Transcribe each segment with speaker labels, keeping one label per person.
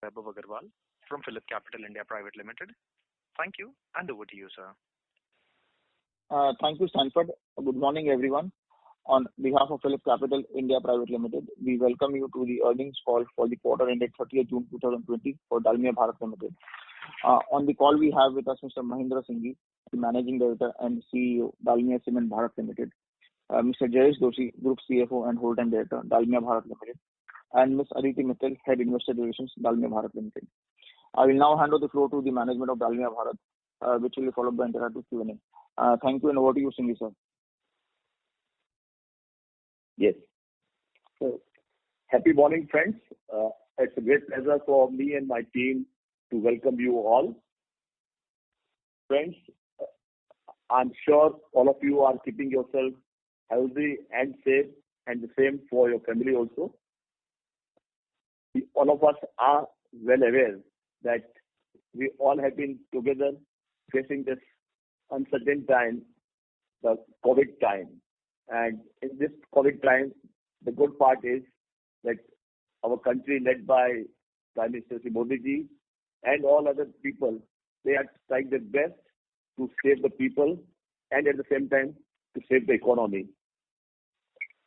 Speaker 1: Vaibhav Agarwal from PhillipCapital India Private Limited. Thank you, and over to you, sir.
Speaker 2: Thank you, Stanford. Good morning, everyone. On behalf of PhillipCapital India Private Limited, we welcome you to the earnings call for the quarter ended 30th June 2020 for Dalmia Bharat Limited. On the call, we have with us Mr. Mahendra Singhi, the Managing Director and CEO, Dalmia Cement Bharat Limited, Mr. Jayesh Doshi, Group CFO and Whole-time Director, Dalmia Bharat Limited, and Ms. Aditi Mittal, Head Investor Relations, Dalmia Bharat Limited. I will now hand over the floor to the management of Dalmia Bharat, which will be followed by interactive Q&A. Thank you, and over to you, Singhi, sir.
Speaker 3: Yes. So, happy morning, friends. It's a great pleasure for me and my team to welcome you all. Friends, I'm sure all of you are keeping yourself healthy and safe, and the same for your family also. All of us are well aware that we all have been together facing this uncertain time, the COVID time. And in this COVID time, the good part is that our country, led by Prime Minister Modi ji and all other people, they are trying their best to save the people and at the same time to save the economy.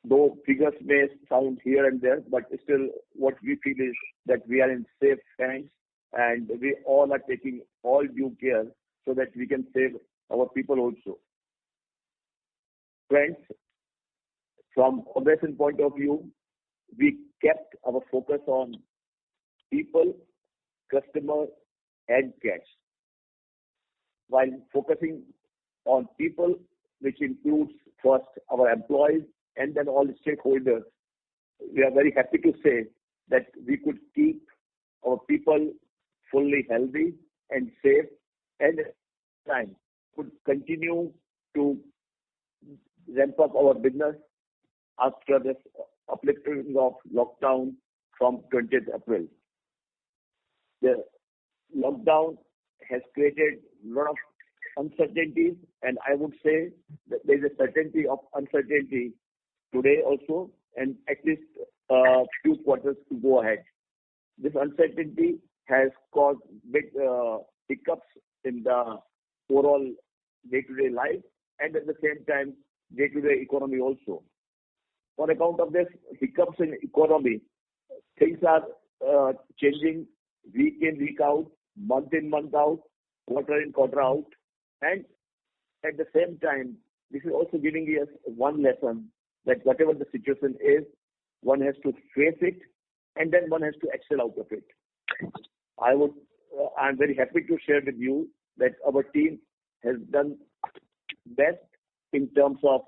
Speaker 3: Though figures may sound here and there, but still what we feel is that we are in safe hands and we all are taking all due care so that we can save our people also. Friends, from operation point of view, we kept our focus on people, customer, and cash. While focusing on people, which includes first our employees and then all the stakeholders, we are very happy to say that we could keep our people fully healthy and safe, and at the time could continue to ramp up our business after this uplifting of lockdown from 20th April. The lockdown has created a lot of uncertainties, and I would say that there is a certainty of uncertainty today also, and at least a few quarters to go ahead. This uncertainty has caused big hiccups in the overall day-to-day life and at the same time day-to-day economy also. On account of this hiccups in economy, things are changing week in, week out, month in, month out, quarter in, quarter out. And at the same time, this is also giving us one lesson that whatever the situation is, one has to face it and then one has to excel out of it. I'm very happy to share with you that our team has done best in terms of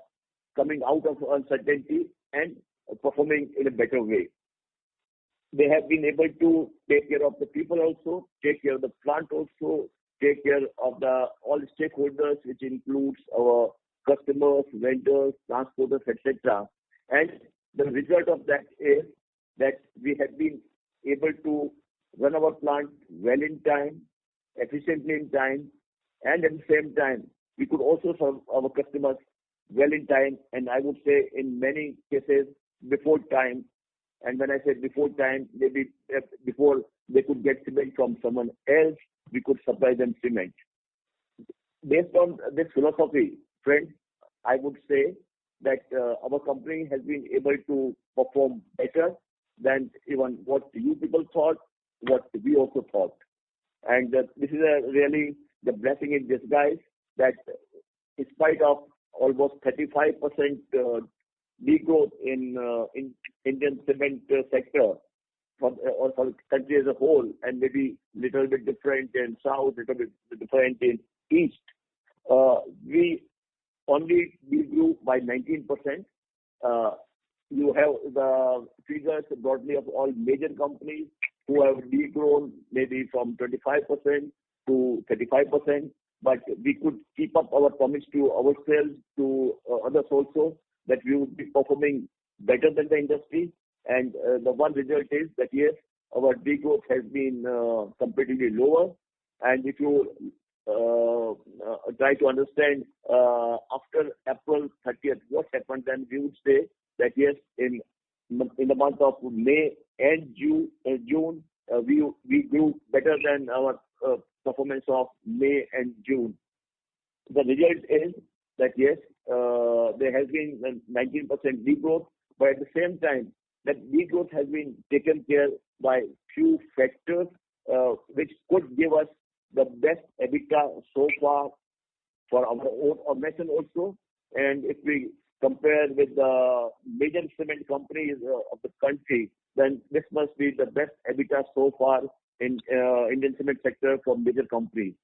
Speaker 3: coming out of uncertainty and performing in a better way. They have been able to take care of the people also, take care of the plant also, take care of all the stakeholders, which includes our customers, vendors, transporters, etc. And the result of that is that we have been able to run our plant well in time, efficiently in time, and at the same time, we could also serve our customers well in time, and I would say in many cases before time. And when I say before time, maybe before they could get cement from someone else, we could supply them cement. Based on this philosophy, friends, I would say that our company has been able to perform better than even what you people thought, what we also thought. And this is really the blessing in disguise that in spite of almost 35% degrowth in Indian cement sector for the country as a whole, and maybe little bit different in south, little bit different in east, we only degrew by 19%. You have the figures broadly of all major companies who have degrown maybe from 25% to 35%, but we could keep up our promise to ourselves, to others also, that we would be performing better than the industry. And the one result is that yes, our degrowth has been comparatively lower. And if you try to understand after April 30th what happened, then we would say that yes, in the month of May and June, we grew better than our performance of May and June. The result is that yes, there has been a 19% degrowth, but at the same time, that degrowth has been taken care by few factors which could give us the best EBITDA so far for our own organization also. And if we compare with the major cement companies of the country, then this must be the best EBITDA so far in Indian cement sector for major companies.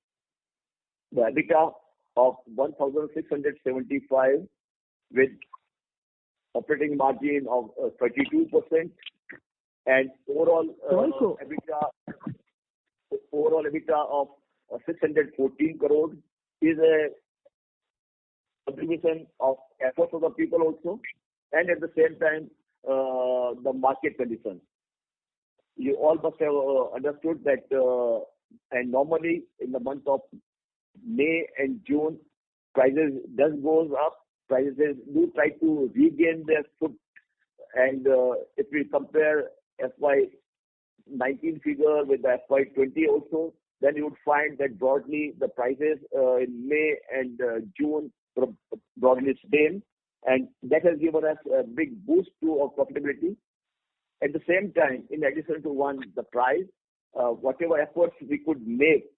Speaker 3: The EBITDA of 1,675 with operating margin of 32% and overall EBITDA of 614 crore is a contribution of efforts of the people also, and at the same time the market conditions. You all must have understood that and normally in the month of May and June prices does goes up, prices do try to regain their foot, and if we compare FY19 figure with the FY20 also, then you would find that broadly the prices in May and June were broadly same, and that has given us a big boost to our profitability. At the same time, in addition to the price, whatever efforts we could make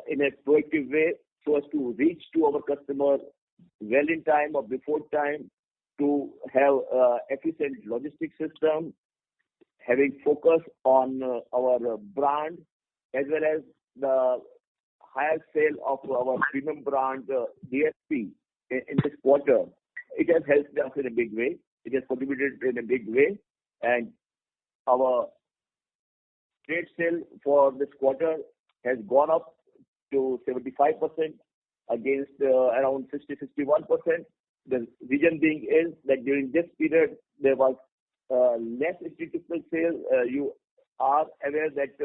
Speaker 3: in a proactive way so as to reach to our customer well in time or before time, to have efficient logistics system, having focus on our brand, as well as the higher sale of our premium brand DSP in this quarter. It has helped us in a big way. It has contributed in a big way, and our trade sale for this quarter has gone up to 75% against around 60-61%. The reason being is that during this period there was less institutional sales. You are aware that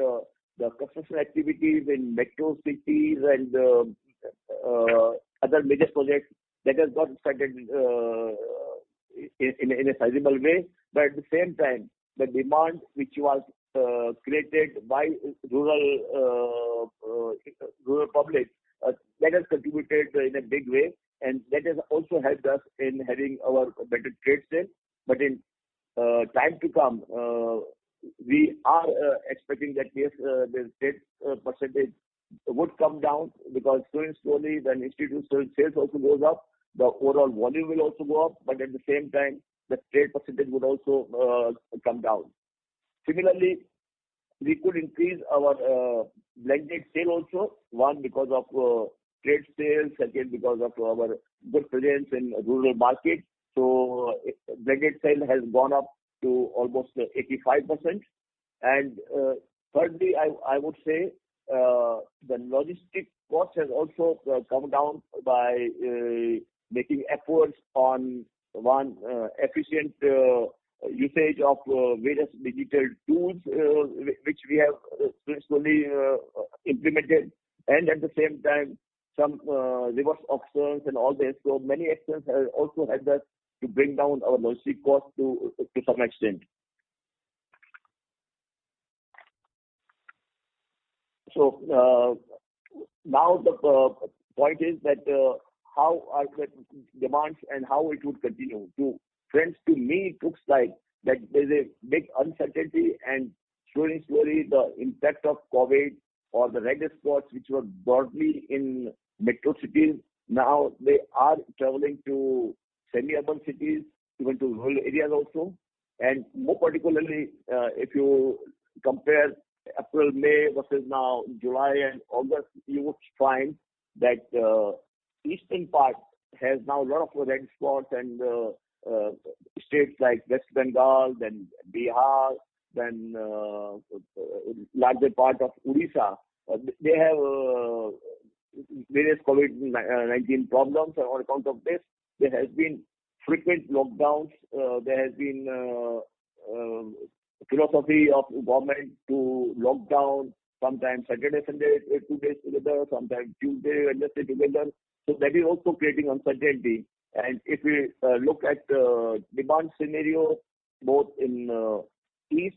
Speaker 3: the construction activities in metro cities and other major projects that has got started in a sizable way, but at the same time the demand which was created by rural public that has contributed in a big way, and that has also helped us in having our better trade sale. But in time to come, we are expecting that yes, the trade percentage would come down, because slowly when institutional sales also goes up, the overall volume will also go up, but at the same time the trade percentage would also come down. Similarly, we could increase our blended sale also, one because of trade sales, second because of our good presence in rural market. So blended sale has gone up to almost 85%. And thirdly, I would say the logistic cost has also come down by making efforts on efficient usage of various digital tools which we have slowly implemented, and at the same time some reverse auctions and all this. So many actions have also helped us to bring down our logistic cost to some extent. So now the point is that how are the demands and how it would continue. Friends, to me it looks like that there's a big uncertainty, and slowly the impact of COVID or the red spots which were broadly in metro cities, now they are traveling to semi-urban cities, even to rural areas also. And more particularly, if you compare April, May versus now July and August, you would find that eastern part has now a lot of red spots, and states like West Bengal, then Bihar, then larger part of Odisha, they have various COVID-19 problems, and on account of this, there has been frequent lockdowns. There has been philosophy of government to lock down, sometimes Saturday, Sunday, 2 days together, sometimes Tuesday, Wednesday together. So that is also creating uncertainty. And if we look at demand scenario, both in east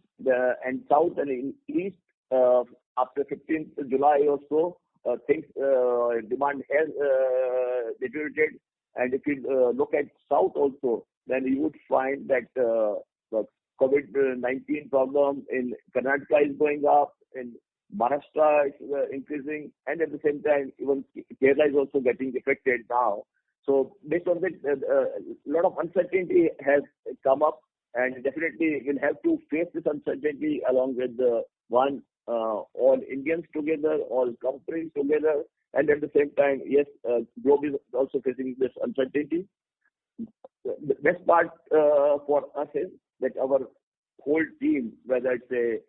Speaker 3: and south and in east, after 15th July or so, things demand has deteriorated. And if you look at south also, then you would find that the COVID-19 problem in Karnataka is going up, in Maharashtra is increasing, and at the same time, even Kerala is also getting affected now. So based on that, a lot of uncertainty has come up, and definitely we'll have to face this uncertainty along with all Indians together, all companies together, and at the same time, yes, globe is also facing this uncertainty. The best part for us is that our whole team, whether it's a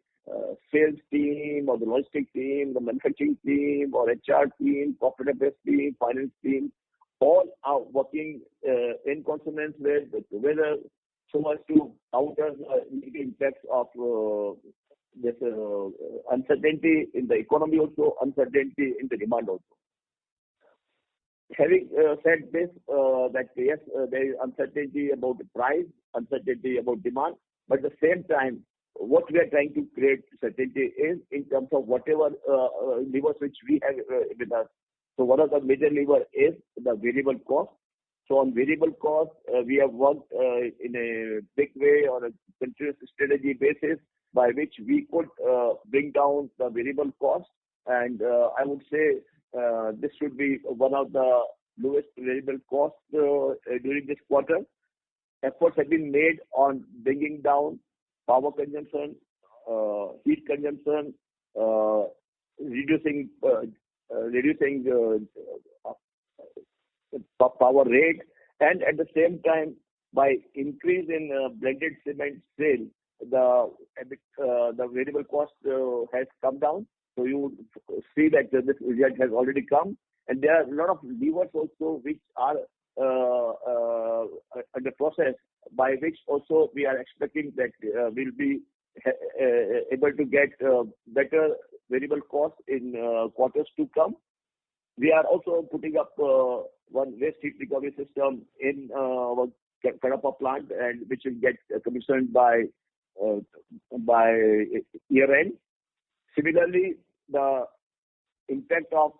Speaker 3: sales team or the logistic team, the manufacturing team or HR team, corporate affairs team, finance team, all are working in consonance with together so as to counter the impacts of this uncertainty in the economy, also uncertainty in the demand also. Having said this, that yes, there is uncertainty about the price, uncertainty about demand, but at the same time, what we are trying to create certainty is in terms of whatever levers which we have with us. So one of the major lever is the variable cost. So on variable cost, we have worked in a big way on a continuous strategy basis by which we could bring down the variable cost. And I would say this should be one of the lowest variable costs during this quarter. Efforts have been made on bringing down power consumption, heat consumption, reducing power rate, and at the same time, by increase in blended cement sale, the variable cost has come down. So you see that this result has already come, and there are a lot of levers also which are under process, by which also we are expecting that we'll be able to get better variable costs in quarters to come. We are also putting up one waste heat recovery system in our Kadapa plant, and which will get commissioned by year end. Similarly, the impact of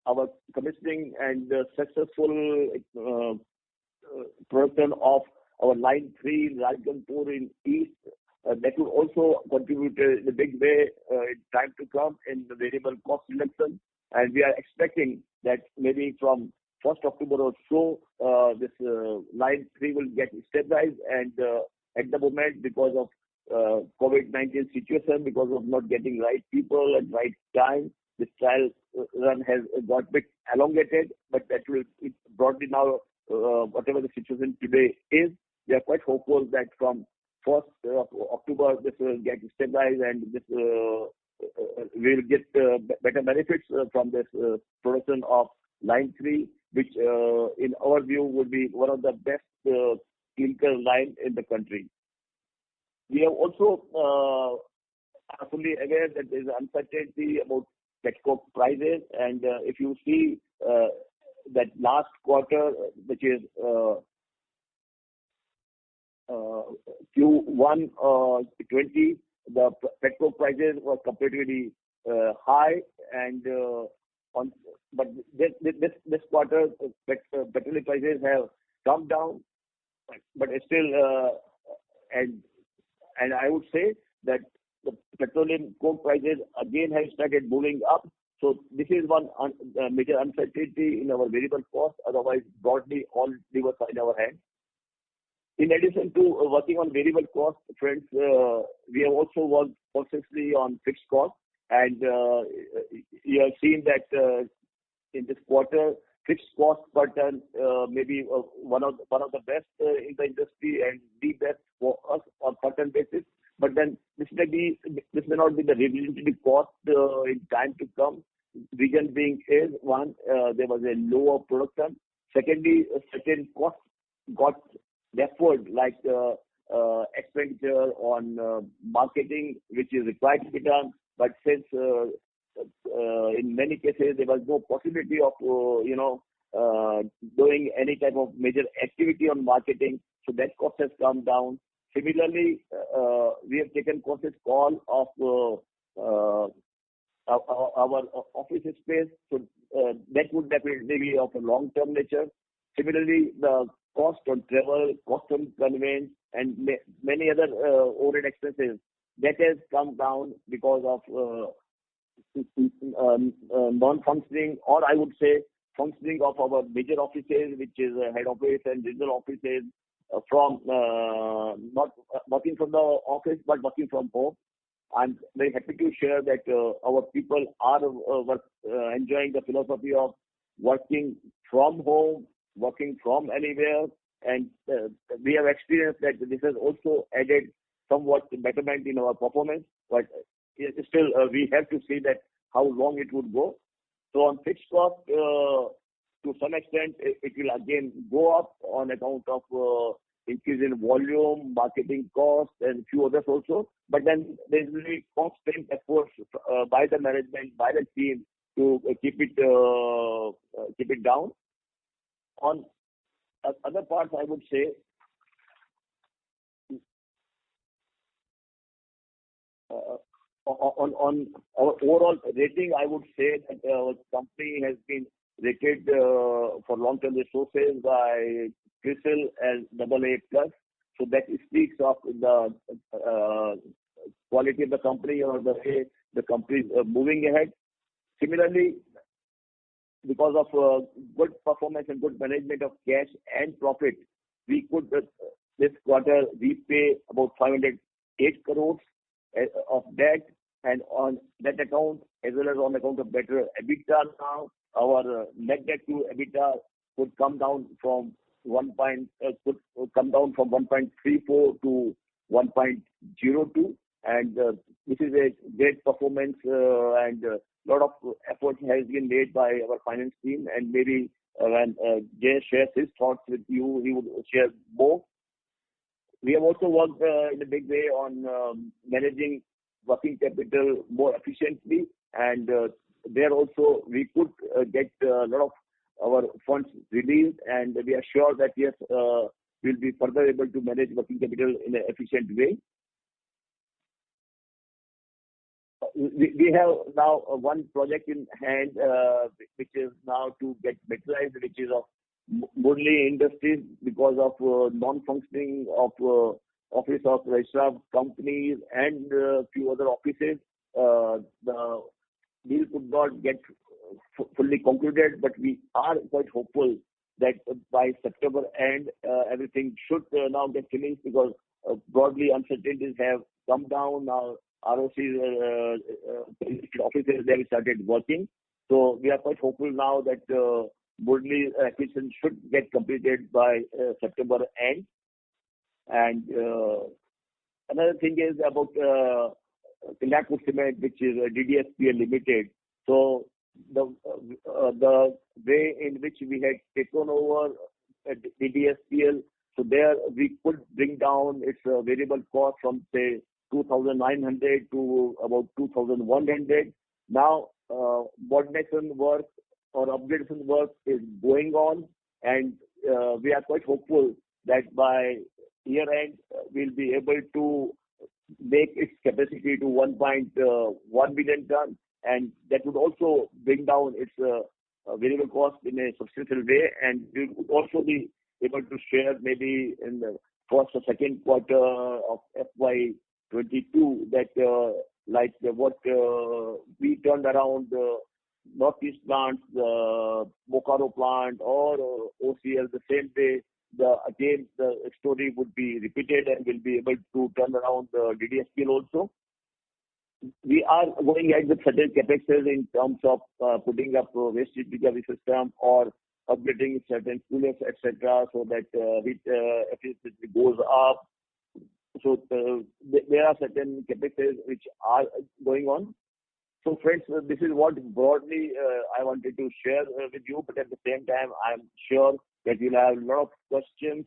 Speaker 3: our commissioning and successful production of our line 3 in Rajgangpur in East, that will also contribute in a big way in time to come in the variable cost reduction. And we are expecting that maybe from 1st October or so, this line 3 will get stabilized. And at the moment, because of COVID-19 situation, because of not getting right people at right time, this trial run has got a bit elongated, but that will broadly now, whatever the situation today is, we are quite hopeful that from 1st of October this will get stabilized, and this will get better benefits from this production of line 3, which in our view would be one of the best clinker line in the country. We have also are fully aware that there is uncertainty about petcoke prices, and if you see that last quarter, which is Q1 the petcoke prices were comparatively high, and but this quarter petroleum prices have come down, but still and I would say that the petroleum coke prices again have started moving up. So this is one major uncertainty in our variable cost. Otherwise, broadly, all levers are in our hand. In addition to working on variable cost, friends, we have also worked consistently on fixed cost, and you have seen that in this quarter, fixed cost per ton maybe one of the best in the industry and the best for us on per ton basis. But then this may not be the representative cost in time to come. Reason being is one, there was a lower production. Secondly, certain costs got deferred, like expenditure on marketing, which is required to be done. But since in many cases there was no possibility of doing any type of major activity on marketing, so that cost has come down. Similarly, we have taken conscious call of our office space, so that would definitely be of a long-term nature. Similarly, the cost on travel, cost on conveyance, and many other overhead expenses, that has come down because of non-functioning, or I would say functioning of our major offices, which is head office and regional offices, from not working from the office but working from home. I'm very happy to share that our people are enjoying the philosophy of working from home, working from anywhere, and we have experienced that this has also added somewhat betterment in our performance. But still, we have to see that how long it would go. So on fixed cost, to some extent, it will again go up on account of increase in volume, marketing costs, and few others also. But then there will be constant efforts by the management, by the team to keep it down. On other parts, I would say, on our overall rating, I would say that our company has been rated for long-term resources by CRISIL as AA+. So that speaks of the quality of the company or the way the company is moving ahead. Similarly, because of good performance and good management of cash and profit, we could this quarter repay about 508 crores of debt, and on that account, as well as on account of better EBITDA now, our net debt to EBITDA could come down from 1.34 to 1.02, and this is a great performance, and a lot of effort has been made by our finance team, and maybe when Jay shares his thoughts with you, he would share more. We have also worked in a big way on managing working capital more efficiently, and there also we could get a lot of our funds released, and we are sure that yes, we'll be further able to manage working capital in an efficient way. We have now one project in hand, which is now to get materialized, which is of Murli Industries, because of non-functioning of office of registrar companies and few other offices. The deal could not get fully concluded, but we are quite hopeful that by September end, everything should now get finished, because broadly uncertainties have come down. Now ROC's offices, they have started working. So we are quite hopeful now that Murli acquisition should get completed by September end. And another thing is about Nagpur Cement, which is DDSPL Limited. So the way in which we had taken over DDSPL, so there we could bring down its variable cost from say 2,900 to about 2,100. Now modernization work or upgradation work is going on, and we are quite hopeful that by year end we'll be able to make its capacity to 1.1 million ton, and that would also bring down its variable cost in a substantial way, and we would also be able to share maybe in the first or second quarter of FY22 that like what we turned around Northeast plants, the Bokaro plant or OCL the same day, again the story would be repeated, and we'll be able to turn around the DDSPL also. We are going ahead with certain capexes in terms of putting up a waste heat recovery system or upgrading certain coolers, etc., so that heat efficiency goes up. So there are certain capexes which are going on. So friends, this is what broadly I wanted to share with you, but at the same time, I'm sure that you'll have a lot of questions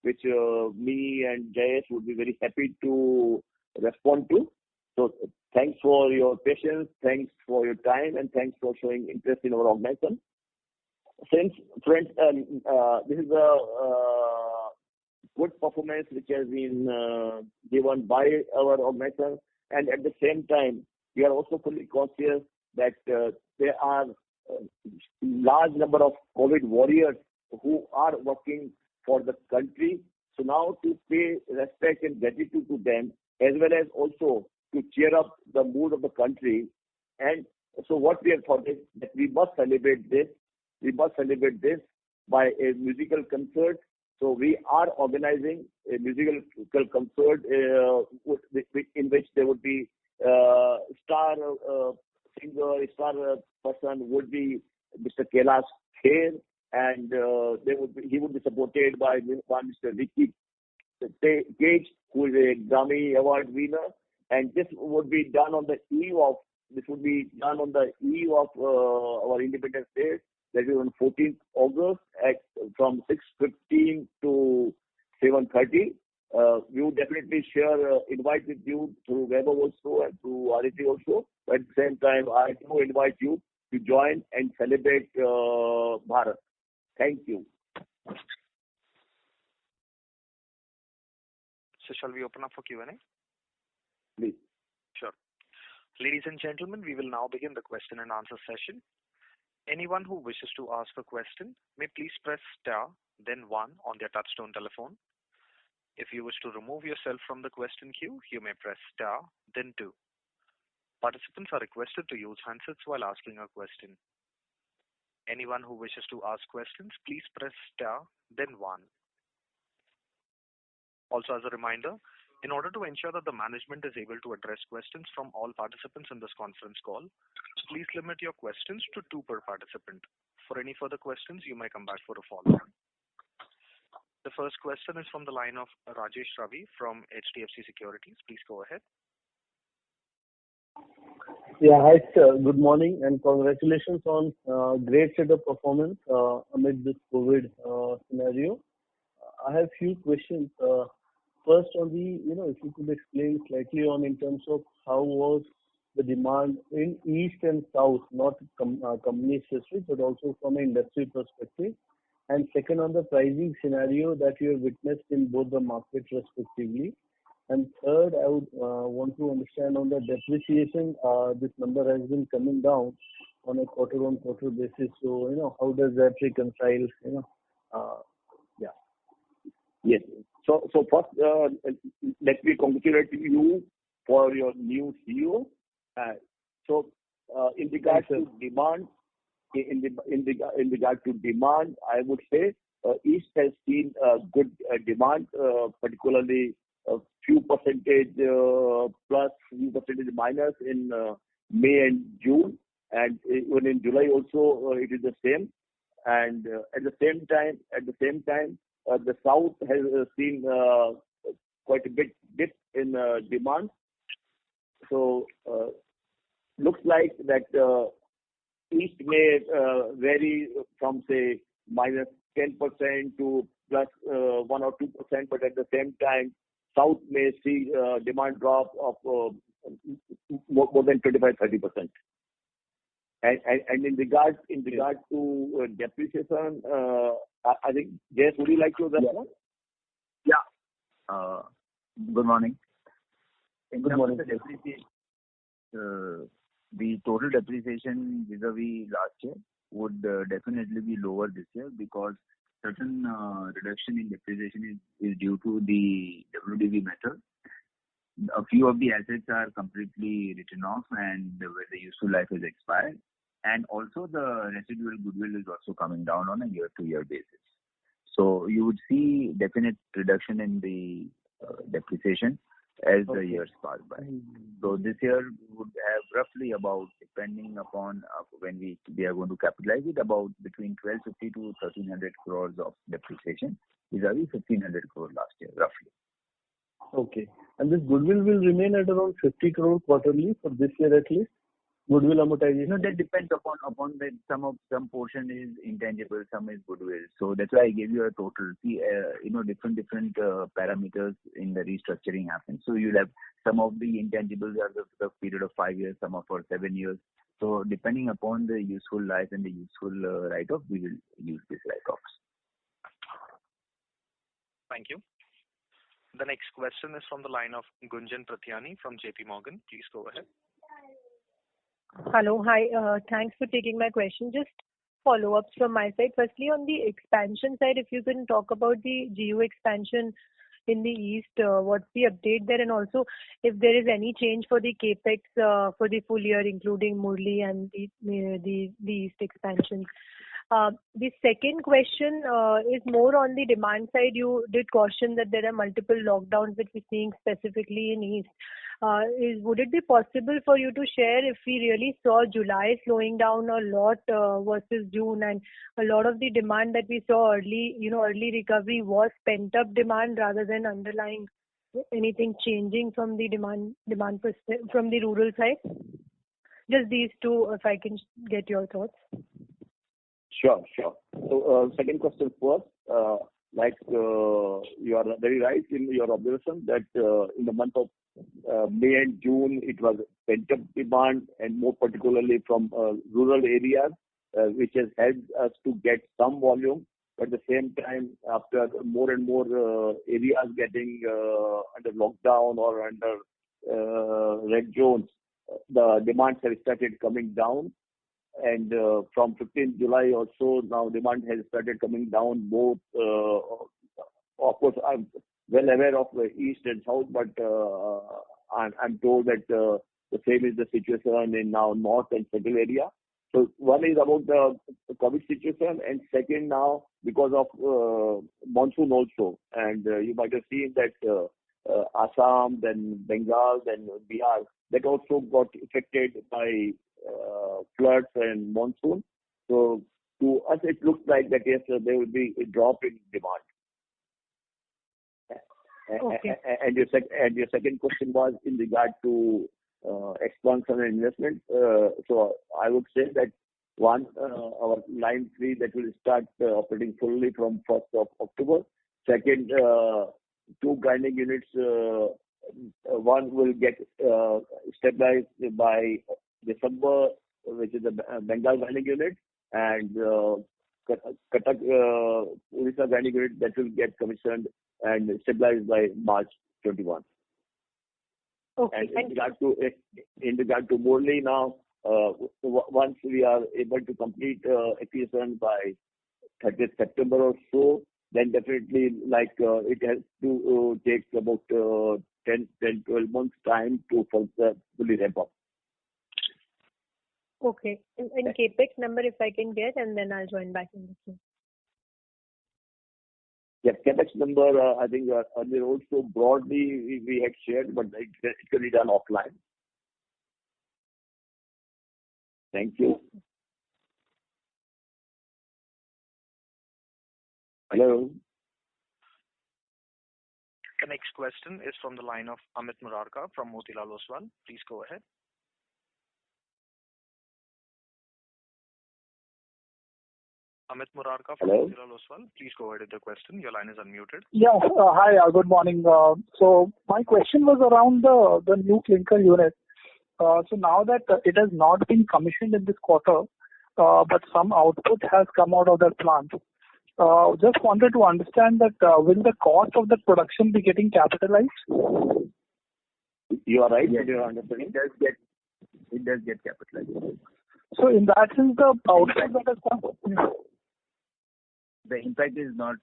Speaker 3: which me and Jayesh would be very happy to respond to. So thanks for your patience, thanks for your time, and thanks for showing interest in our organization. Since friends, this is good performance which has been given by our organization. And at the same time, we are also fully conscious that there are large number of COVID warriors who are working for the country. So now to pay respect and gratitude to them, as well as also to cheer up the mood of the country. And so what we have thought is that we must celebrate this. We must celebrate this by a musical concert. So we are organizing a musical concert in which there would be star singer, star person would be Mr. Kailash Kher, and he would be supported by Mr. Ricky Cage, who is a Grammy Award winner, and this would be done on the eve of our Independence Day, that is on 14th August from 6:15 to 7:30. We would definitely share invite with you through Weber also and through RET also. But at the same time, I do invite you to join and celebrate Bharat. Thank you.
Speaker 1: So shall we open up for Q&A?
Speaker 3: Please.
Speaker 1: Sure. Ladies and gentlemen, we will now begin the question and answer session. Anyone who wishes to ask a question may please press star, then 1 on their touchtone telephone. If you wish to remove yourself from the question queue, you may press star, then 2. Participants are requested to use handsets while asking a question. Anyone who wishes to ask questions, please press star, then 1. Also, as a reminder, in order to ensure that the management is able to address questions from all participants in this conference call, please limit your questions to 2 per participant. For any further questions, you may come back for a follow-up. The first question is from the line of Rajesh Ravi from HDFC Securities. Please go ahead.
Speaker 4: Yeah, hi sir. Good morning and congratulations on great set of performance amid this COVID scenario. I have few questions. First on the, if you could explain slightly on in terms of how was the demand in East and South, not company specific, but also from an industry perspective. And second, on the pricing scenario that you have witnessed in both the markets respectively. And third, I would want to understand on the depreciation, this number has been coming down on a quarter-on-quarter basis. So, how does that reconcile, yeah.
Speaker 3: Yes. So first, let me congratulate you for your new CEO. In regard to demand, in regard to demand, I would say East has seen good demand, particularly a few percentage plus, few percentage minus in May and June, and even in July also it is the same. And at the same time, the South has seen quite a bit dip in demand. So looks like that East may vary from say minus 10% to plus 1 or 2%, but at the same time, South may see demand drop of more than 25-30%. And in regard to depreciation, I think Jay, would you like to respond?
Speaker 5: Yeah. Good morning.
Speaker 4: Good morning.
Speaker 5: The depreciation, the total depreciation vis-a-vis last year would definitely be lower this year because certain reduction in depreciation is due to the WDV method. A few of the assets are completely written off and where the useful life is expired. And also the residual goodwill is also coming down on a year-to-year basis. So you would see definite reduction in the depreciation as the years pass by. So this year we would have roughly about, depending upon when we are going to capitalize it, about between 1250 to 1300 crores of depreciation vis-a-vis 1500 crore last year, roughly.
Speaker 4: Okay. And this goodwill will remain at around 50 crore quarterly for this year at least? Goodwill amortization?
Speaker 5: No, that depends upon the some portion is intangible, some is goodwill. So that's why I gave you a total. See, different parameters in the restructuring happen. So you'll have some of the intangibles are the period of 5 years, some are for 7 years. So depending upon the useful life and the useful write-off, we will use these write-offs.
Speaker 1: Thank you. The next question is from the line of Gunjan Prithyani from JP Morgan. Please go ahead.
Speaker 6: Hello. Hi. Thanks for taking my question. Just follow-ups from my side. Firstly, on the expansion side, if you can talk about the GU expansion in the East, what's the update there? And also, if there is any change for the CapEx for the full year, including Murli and the East expansion. The second question is more on the demand side. You did caution that there are multiple lockdowns that we're seeing specifically in East. Would it be possible for you to share if we really saw July slowing down a lot versus June, and a lot of the demand that we saw early recovery was pent-up demand rather than underlying anything changing from the demand perspective from the rural side? Just these two, if I can get your thoughts.
Speaker 3: Sure. So, second question first. You are very right in your observation that in the month of May and June, it was pent-up demand, and more particularly from rural areas, which has helped us to get some volume. But at the same time, after more and more areas getting under lockdown or under red zones, the demands have started coming down. And from 15th July also, now demand has started coming down both. Of course, I'm well aware of the East and South, but I'm told that the same is the situation in now North and Central area. So one is about the COVID situation, and second now because of monsoon also. And you might have seen that Assam, then Bengal, then Bihar, that also got affected by floods and monsoon. So to us, it looks like that yes, there will be a drop in demand.
Speaker 6: Okay.
Speaker 3: And your second question was in regard to expansion and investment. So I would say that one, our line 3 that will start operating fully from 1st of October. Second, 2 grinding units. One will get stabilized by December, which is the Bengal grinding unit, and Cuttack Odisha grinding unit that will get commissioned and stabilized by March 21.
Speaker 6: Okay.
Speaker 3: And in regard to Murli now, once we are able to complete acquisition by 30th September or so, then definitely it has to take about 10-12 months time to fully ramp up.
Speaker 6: Okay. And CapEx number, if I can get, and then I'll join back in the queue.
Speaker 3: Yeah, CapEx number, I think earlier also broadly we had shared, but it can be done offline. Thank you. Hello.
Speaker 1: The next question is from the line of Amit Murarka from Motilal Oswal. Please go ahead. Amit Murarka from
Speaker 3: Hello.
Speaker 1: Motilal Oswal. Please go ahead with the question. Your line is unmuted.
Speaker 7: Yeah. Hi. Good morning. So my question was around the new clinker unit. So now that it has not been commissioned in this quarter, but some output has come out of that plant. Just wanted to understand that will the cost of the production be getting capitalized?
Speaker 3: You are right.
Speaker 5: Yes.
Speaker 3: You are understanding.
Speaker 5: It does get capitalized.
Speaker 7: So in that sense, the output that has come.
Speaker 5: The impact is not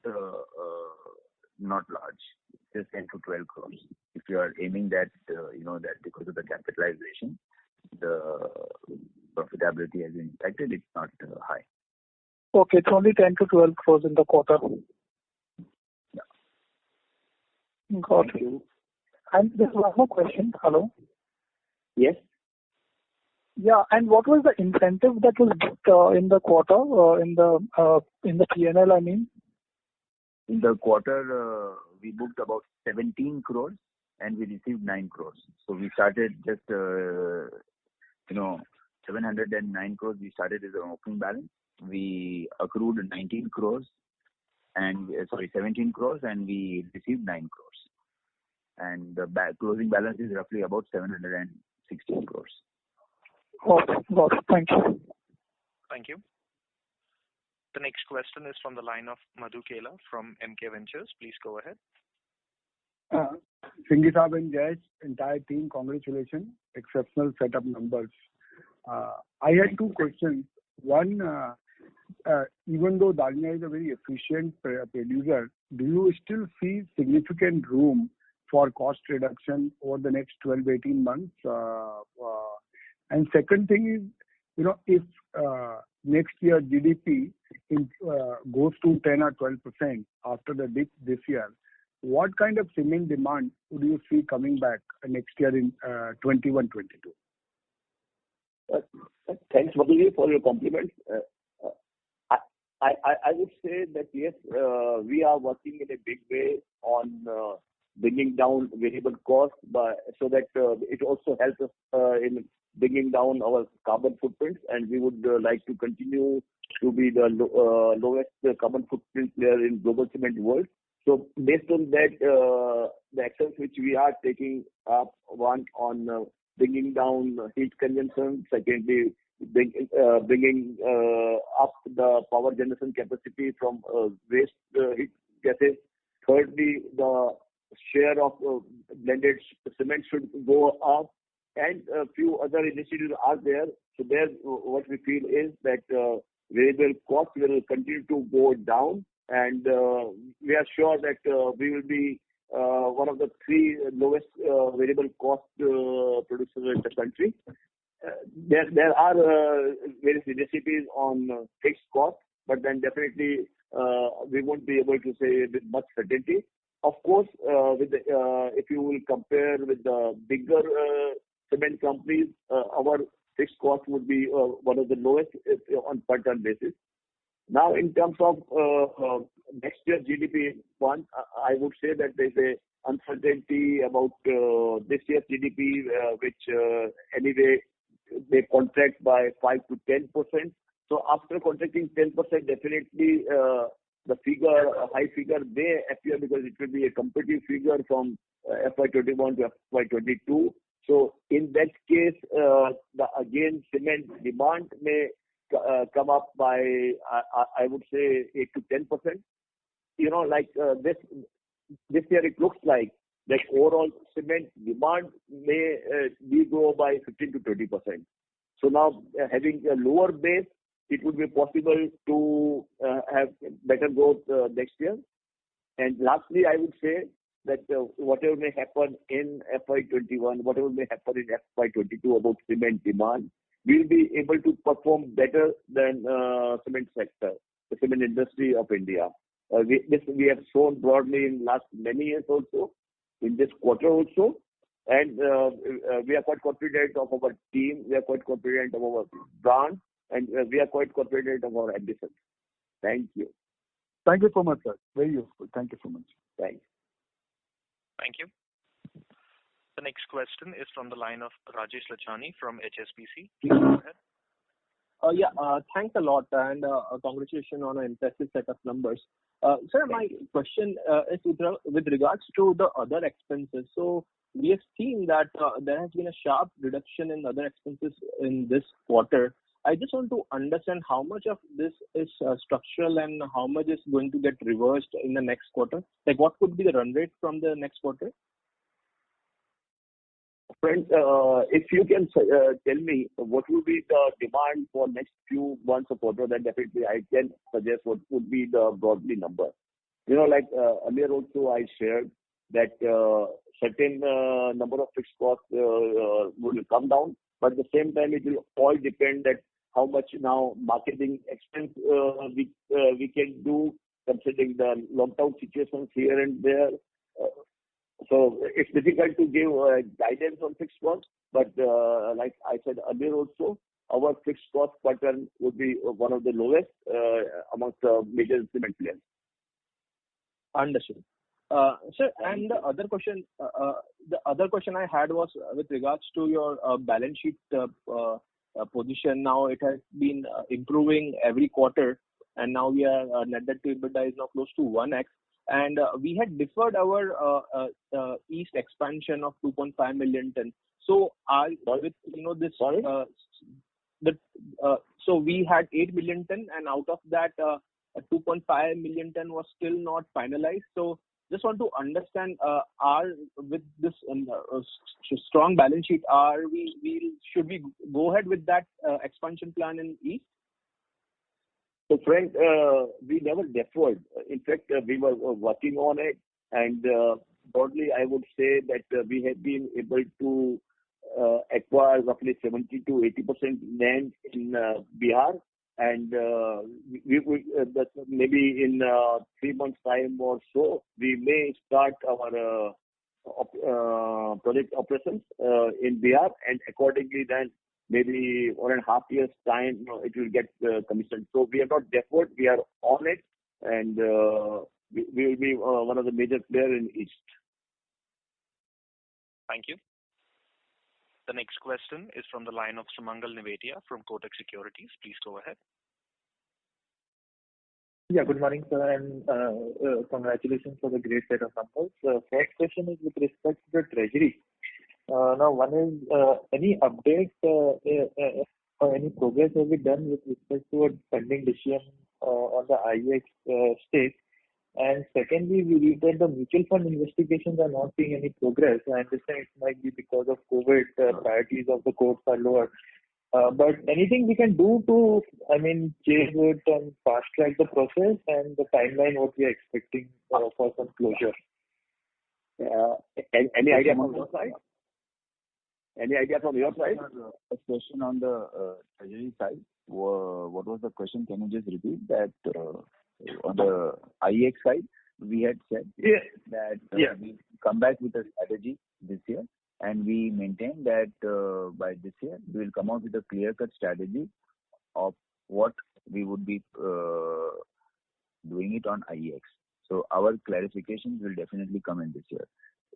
Speaker 5: large. It's just 10 to 12 crores. If you are aiming that, that because of the capitalization, the profitability has been impacted, it's not high.
Speaker 7: Okay, it's only 10 to 12 crores in the quarter.
Speaker 5: Yeah.
Speaker 7: Got it. And there's one more question. Hello?
Speaker 3: Yes.
Speaker 7: Yeah, and what was the incentive that was booked in the quarter, in the P&L, I mean?
Speaker 5: In the quarter, we booked about 17 crores and we received 9 crores. So we started just, 709 crores we started as an opening balance. We accrued 17 crores and we received 9 crores. And the closing balance is roughly about 716 crores.
Speaker 7: Okay, got it. Thank you.
Speaker 1: Thank you. The next question is from the line of Madhu Kela from MK Ventures. Please go ahead.
Speaker 8: Singhi Saab and Jayesh, entire team, congratulations. Exceptional set of numbers. I had two questions. One, even though Dalmia is a very efficient producer, do you still see significant room for cost reduction over the next 12-18 months? And second thing is, if next year GDP goes to 10 or 12% after the dip this year, what kind of cement demand would you see coming back next year in 21-22?
Speaker 3: Thanks, Madhu, for your compliments. I would say that yes, we are working in a big way on bringing down variable costs, so that it also helps us in bringing down our carbon footprints, and we would like to continue to be the lowest carbon footprint player in global cement world. So based on that, the actions which we are taking up, one on bringing down heat consumption, secondly bringing up the power generation capacity from waste heat gases, thirdly the share of blended cement should go up, and a few other initiatives are there. So there, what we feel is that variable costs will continue to go down, and we are sure that we will be one of the three lowest variable cost producers in the country. There are various initiatives on fixed costs, but then definitely we won't be able to say with much certainty. Of course, if you will compare with the bigger cement companies, our fixed cost would be one of the lowest on per ton basis. Now, in terms of next year GDP, I would say that there's a uncertainty about this year's GDP, which anyway they contract by 5 to 10%. So after contracting 10%, definitely the high figure may appear, because it will be a competitive figure from FY21 to FY22. So in that case, again cement demand may come up by I would say 8 to 10%. Like this year it looks like that overall cement demand may grow by 15 to 20%. So now having a lower base, it would be possible to have better growth next year. And lastly, I would say that whatever may happen in FY21, whatever may happen in FY22 about cement demand, we'll be able to perform better than cement sector, the cement industry of India. We have shown broadly in last many years also, in this quarter also, and we are quite confident of our team, we are quite confident of our brand, and we are quite confident of our ambitions. Thank you.
Speaker 8: Thank you so much, sir. Very useful. Thank you so much.
Speaker 3: Thanks.
Speaker 1: Thank you. The next question is from the line of Rajesh Lachhani from HSBC. Please go ahead.
Speaker 9: Thanks a lot, and congratulations on an impressive set of numbers. Sir, my question is with regards to the other expenses. So we have seen that there has been a sharp reduction in other expenses in this quarter. I just want to understand how much of this is structural and how much is going to get reversed in the next quarter. Like, what could be the run rate from the next quarter?
Speaker 3: Friend, if you can tell me what will be the demand for next few months or quarter, then definitely I can suggest what would be the broadly number. Like earlier also I shared that certain number of fixed costs will come down, but at the same time it will all depend that how much now marketing expense we can do, considering the lockdown situations here and there. So it's difficult to give guidance on fixed costs, but like I said earlier also, our fixed cost pattern would be one of the lowest amongst the major cement players.
Speaker 9: Understood. Sir, and the other question I had was with regards to your balance sheet position. Now it has been improving every quarter, and now we are net debt to EBITDA is now close to 1x. And we had deferred our east expansion of 2.5 million tons. So So we had 8 million ton, and out of that, 2.5 million ton was still not finalized. So just want to understand, with this strong balance sheet, should we go ahead with that expansion plan in East?
Speaker 3: So, Frank, we never deferred. In fact, we were working on it, and broadly, I would say that we have been able to acquire roughly 70 to 80% land in Bihar, and maybe in 3 months' time or so, we may start our project operations in Bihar, and accordingly, then maybe 1.5 years' time, it will get commissioned. So we are not deferred; we are on it, and we will be one of the major players in East.
Speaker 1: Thank you. The next question is from the line of Sumangal Nevatia from Kotak Securities. Please go ahead.
Speaker 10: Yeah, good morning, sir, and congratulations for the great set of numbers. First question is with respect to the treasury. Now, one is any update or any progress have we done with respect to a pending decision on the IEX stake? And secondly, we read that the mutual fund investigations are not seeing any progress. I understand it might be because of COVID, priorities of the courts are lower. But anything we can do to, change it and fast track the process and the timeline what we are expecting for some closure?
Speaker 3: Any idea from your side? Any idea from your side?
Speaker 5: A question on the treasury side. What was the question? Can you just repeat that? On the IEX side, we had said that we come back with a strategy this year, and we maintain that by this year we will come out with a clear-cut strategy of what we would be doing it on IEX. So our clarifications will definitely come in this year.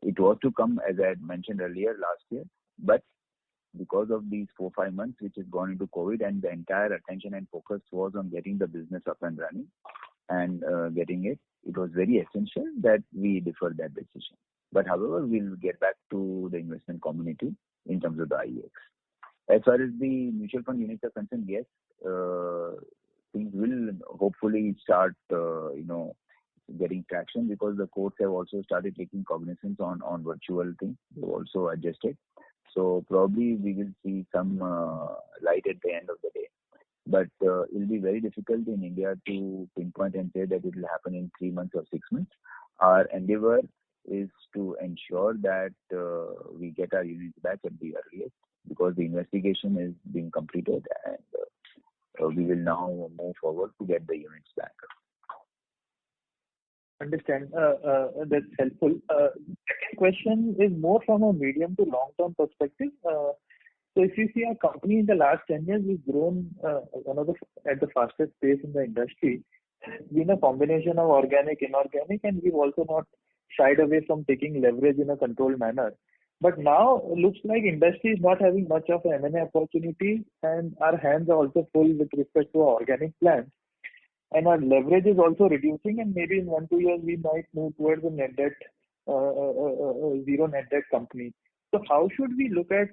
Speaker 5: It was to come, as I had mentioned earlier, last year, but because of these 4-5 months which has gone into COVID, and the entire attention and focus was on getting the business up and running and getting it, it was very essential that we defer that decision. But however, we'll get back to the investment community in terms of the IEX. As far as the mutual fund units are concerned, yes, things will hopefully start, getting traction, because the courts have also started taking cognizance on virtual things. They've also adjusted. So probably we will see some light at the end of the day. But it will be very difficult in India to pinpoint and say that it will happen in 3 months or 6 months. Our endeavor is to ensure that we get our units back at the earliest, because the investigation is being completed, and we will now move forward to get the units back.
Speaker 10: Understand. That's helpful. Second question is more from a medium to long-term perspective. So if you see our company in the last 10 years, we've grown at the fastest pace in the industry. It's been a combination of organic, inorganic, and we've also not shied away from taking leverage in a controlled manner. But now it looks like industry is not having much of an M&A opportunity, and our hands are also full with respect to our organic plans. And our leverage is also reducing, and maybe in 1-2 years we might move towards a net debt, zero net debt company. So how should we look at,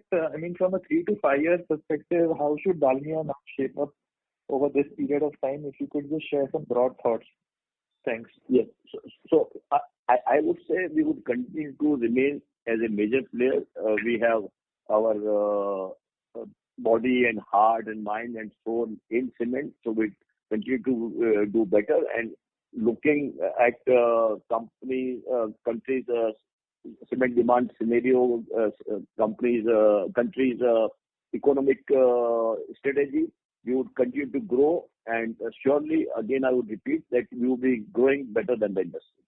Speaker 10: from a 3 to 5 years perspective, how should Dalmia now shape up over this period of time? If you could just share some broad thoughts. Thanks.
Speaker 3: Yes. So I would say we would continue to remain as a major player. We have our body and heart and mind and soul in cement, so we continue to do better, and looking at countries' cement demand scenario, countries' economic strategy, we would continue to grow, and surely, again, I would repeat that we will be growing better than the industry.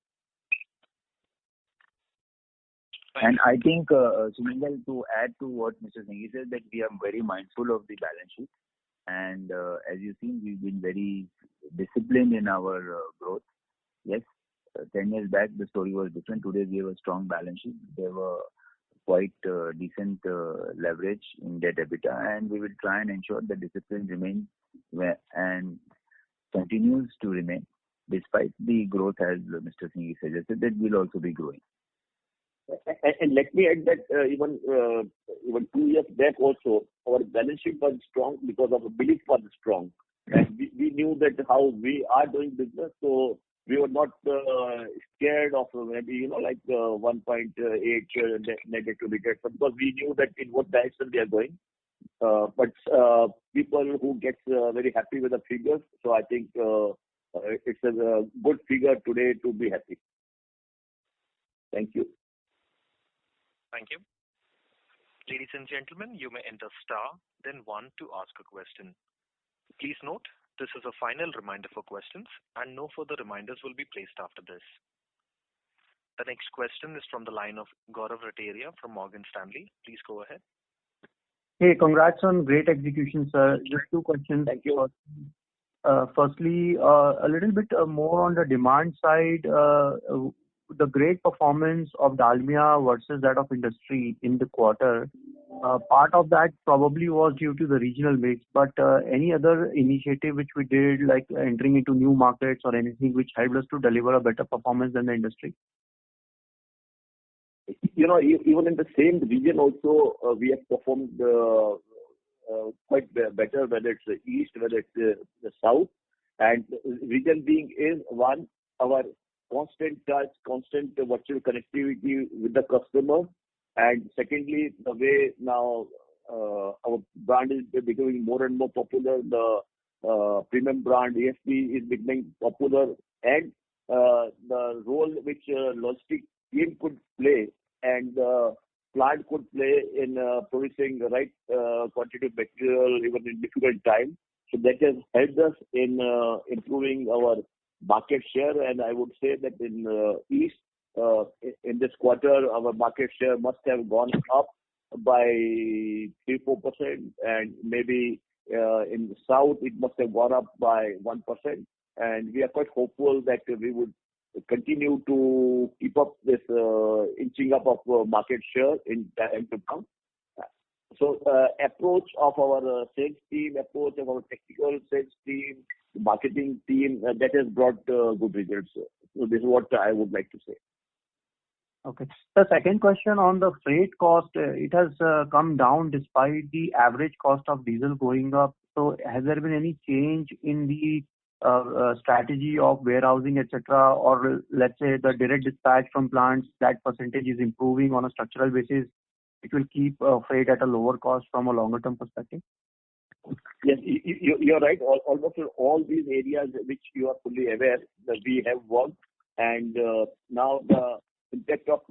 Speaker 5: And I think, Sumangal, to add to what Mr. Singh said, that we are very mindful of the balance sheet. And as you've seen, we've been very disciplined in our growth. Yes, 10 years back, the story was different. Today, we have a strong balance sheet. There were quite decent leverage in debt EBITDA, and we will try and ensure the discipline remains and continues to remain, despite the growth, as Mr. Singh suggested, that we'll also be growing.
Speaker 3: And let me add that even 2 years back also, our balance sheet was strong because our belief was strong. And we knew that how we are doing business, so we were not scared of maybe, like 1.8 net debt to EBITDA, because we knew that in what direction we are going. But people who get very happy with the figures, so I think it's a good figure today to be happy. Thank you.
Speaker 1: Thank you. Ladies and gentlemen, you may enter star, then 1 to ask a question. Please note, this is a final reminder for questions, and no further reminders will be placed after this. The next question is from the line of Gaurav Rateria from Morgan Stanley. Please go ahead.
Speaker 11: Hey, congrats on great execution, sir. Just 2 questions.
Speaker 3: Thank you.
Speaker 11: Firstly, a little bit more on the demand side, the great performance of Dalmia versus that of industry in the quarter. Part of that probably was due to the regional mix, but any other initiative which we did, like entering into new markets or anything which helped us to deliver a better performance than the industry?
Speaker 3: Even in the same region also, we have performed quite better, whether it's the east, whether it's the south. And reason being is, one, our constant touch, constant virtual connectivity with the customer. And secondly, the way now our brand is becoming more and more popular, the premium brand ESP is becoming popular, and the role which logistic team could play and plant could play in producing the right quantity of material even in difficult times. So that has helped us in improving our market share, and I would say that in East, in this quarter, our market share must have gone up by 3-4%, and maybe in the South it must have gone up by 1%. And we are quite hopeful that we would continue to keep up this inching up of market share in time to come. So approach of our sales team, approach of our technical sales team, marketing team, that has brought good results. So this is what I would like to say.
Speaker 11: Okay. The second question on the freight cost, it has come down despite the average cost of diesel going up. So has there been any change in the strategy of warehousing, etc., or let's say the direct dispatch from plants, that percentage is improving on a structural basis? It will keep freight at a lower cost from a longer term perspective?
Speaker 3: Yes, you're right. Almost in all these areas which you are fully aware that we have worked, and now the impact of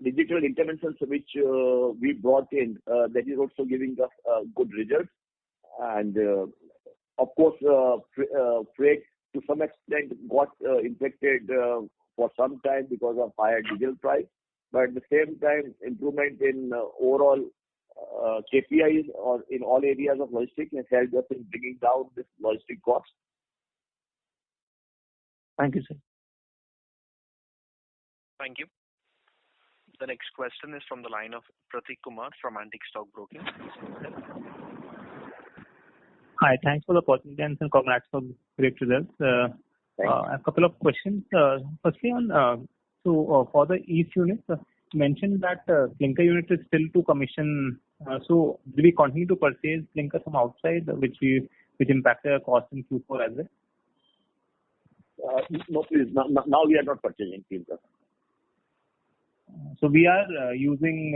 Speaker 3: digital interventions which we brought in, that is also giving us good results. And of course, freight to some extent got impacted for some time because of higher diesel price. But at the same time, improvement in overall KPIs or in all areas of logistics has helped us in bringing down this logistic cost.
Speaker 11: Thank you, sir.
Speaker 1: Thank you. The next question is from the line of Prateek Kumar from Antique Stock Broking.
Speaker 12: Hi, thanks for the opportunity and congrats for great results. A couple of questions. Firstly, on for the East unit, you mentioned that clinker unit is still to commission. So do we continue to purchase clinker from outside, which impacted our cost in Q4 as well?
Speaker 3: No, please. Now we are not purchasing clinker.
Speaker 12: So we are using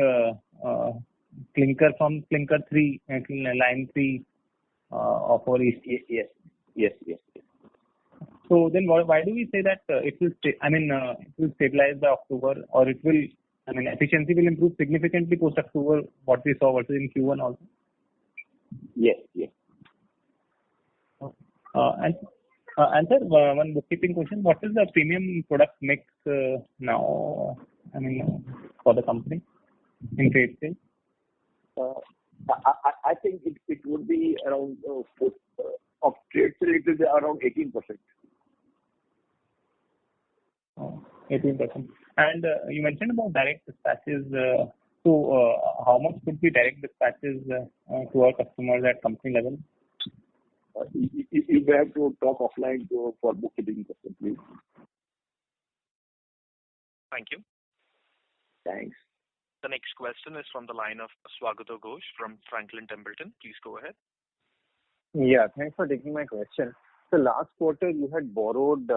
Speaker 12: clinker from clinker 3, line 3 of our East.
Speaker 3: Yes.
Speaker 12: So then why do we say that it will stabilize by October, or it will, efficiency will improve significantly post October, what we saw versus in Q1 also?
Speaker 3: Yes.
Speaker 12: And sir, one bookkeeping question: what is the premium product mix now? For the company in trade sales?
Speaker 3: I think it would be around of trade sale. It will be around 18%.
Speaker 12: 18%. And you mentioned about direct dispatches. So how much could be direct dispatches to our customers at company level?
Speaker 3: You may have to talk offline for bookkeeping question, please.
Speaker 1: Thank you.
Speaker 3: Thanks.
Speaker 1: The next question is from the line of Swagato Ghosh from Franklin Templeton. Please go ahead.
Speaker 13: Yeah, thanks for taking my question. So last quarter you had borrowed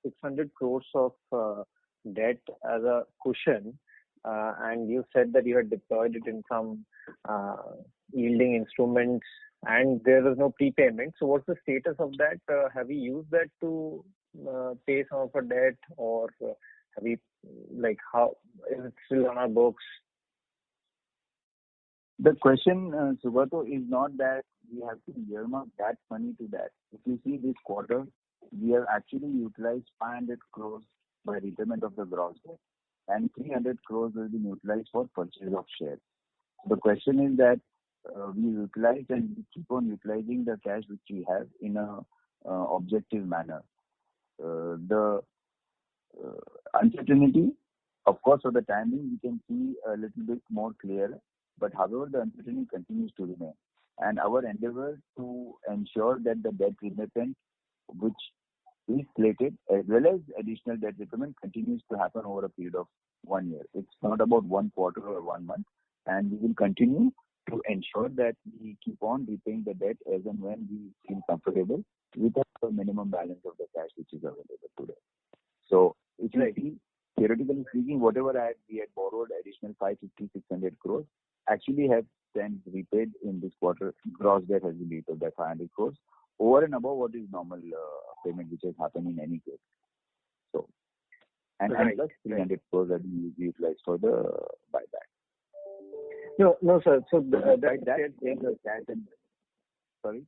Speaker 13: 600 crores of debt as a cushion, and you said that you had deployed it in some yielding instruments, and there was no prepayment. So what's the status of that? Have you used that to pay some of our debt, or have we, like, how is it still on our books?
Speaker 5: The question, Sugato, is not that we have to earmark that money to that. If you see this quarter, we have actually utilized 500 crores by repayment of the gross debt, and 300 crores will be utilized for purchase of shares. The question is that we utilize and we keep on utilizing the cash which we have in a objective manner. The uncertainty, of course, for the time being, we can see a little bit more clear, but however, the uncertainty continues to remain. And our endeavor to ensure that the debt repayment, which is slated, as well as additional debt repayment, continues to happen over a period of 1 year. It's not about 1 quarter or 1 month, and we will continue to ensure that we keep on repaying the debt as and when we feel comfortable with the minimum balance of the cash which is available today. So if you see, theoretically speaking, whatever we had borrowed additional 550, 600 crores actually have then repaid in this quarter. Gross debt has been repaid by 500 crores over and above what is normal payment which has happened in any case. So, and plus 300 crores that we utilized for the buyback.
Speaker 13: No, sir. So
Speaker 5: sorry.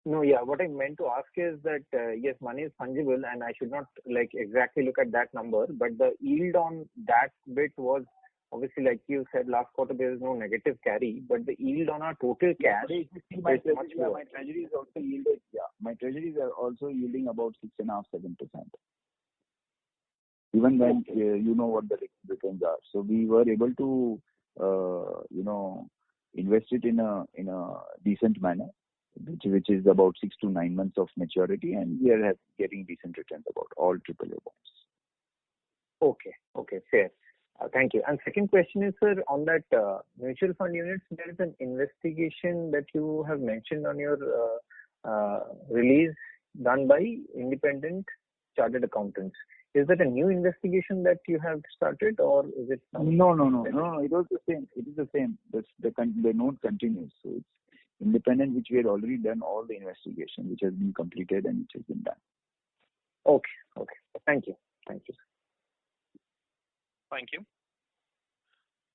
Speaker 13: No, yeah. What I meant to ask is that yes, money is fungible, and I should not like exactly look at that number, but the yield on that bit was obviously, like you said, last quarter there is no negative carry, but the yield on our total cash is much lower.
Speaker 5: My treasury is also yielded. Yeah, my treasuries are also yielding about 6.5-7%. Even when you know what the returns are, so we were able to invest it in a decent manner, which is about 6 to 9 months of maturity, and we are getting decent returns about all AAA bonds.
Speaker 13: Okay, fair. Thank you. And second question is, sir, on that mutual fund units, there is an investigation that you have mentioned on your release done by independent chartered accountants. Is that a new investigation that you have started, or is it?
Speaker 5: No. It was the same. It is the same. The note continues. So it's independent, which we had already done all the investigation, which has been completed and which has been done.
Speaker 13: Okay. Thank you.
Speaker 1: Thank you.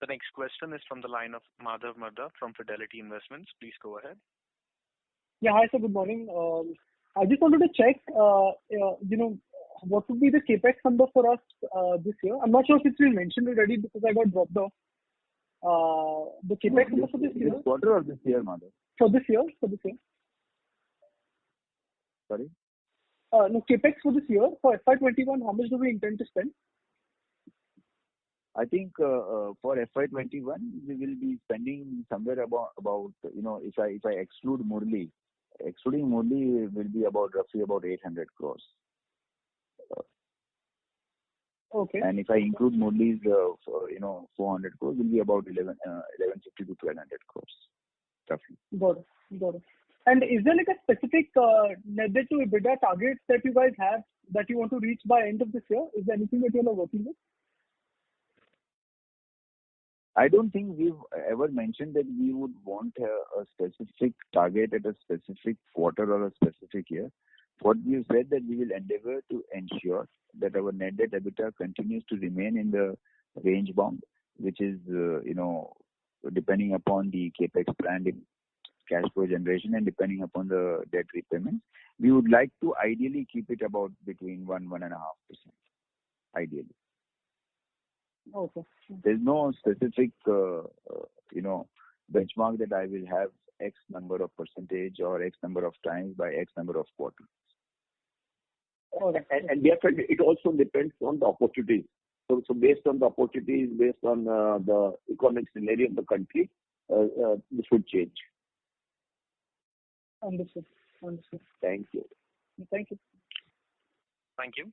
Speaker 1: The next question is from the line of Madhav Marda from Fidelity Investments. Please go ahead.
Speaker 14: Yeah, hi sir. Good morning. I just wanted to check, what would be the capex number for us this year? I'm not sure if it's been mentioned already because I got dropped off. The capex number for this year.
Speaker 5: This quarter or this year, Madhav?
Speaker 14: For this year.
Speaker 5: Sorry.
Speaker 14: No, capex for this year for FY21. How much do we intend to spend?
Speaker 5: I think for FY21 we will be spending somewhere about if I exclude Murli, excluding Murli will be roughly about 800 crores.
Speaker 14: Okay.
Speaker 5: And if I include Murli's 400 crores, will be about 1150 to 1200 crores roughly.
Speaker 14: Got it. And is there like a specific net debt to EBITDA target that you guys have that you want to reach by end of this year? Is there anything that you are working with?
Speaker 5: I don't think we've ever mentioned that we would want a specific target at a specific quarter or a specific year. What we've said that we will endeavor to ensure that our net debt EBITDA continues to remain in the range bound, which is depending upon the capex plan, cash flow generation, and depending upon the debt repayment, we would like to ideally keep it about between 1.5%. Ideally.
Speaker 14: Okay.
Speaker 5: There's no specific, benchmark that I will have X number of percentage or X number of times by X number of quarters.
Speaker 3: And therefore, it also depends on the opportunities. So based on the opportunities, based on the economic scenario of the country, this would change.
Speaker 14: Understood.
Speaker 3: Thank you.
Speaker 14: Thank you.
Speaker 1: Thank you.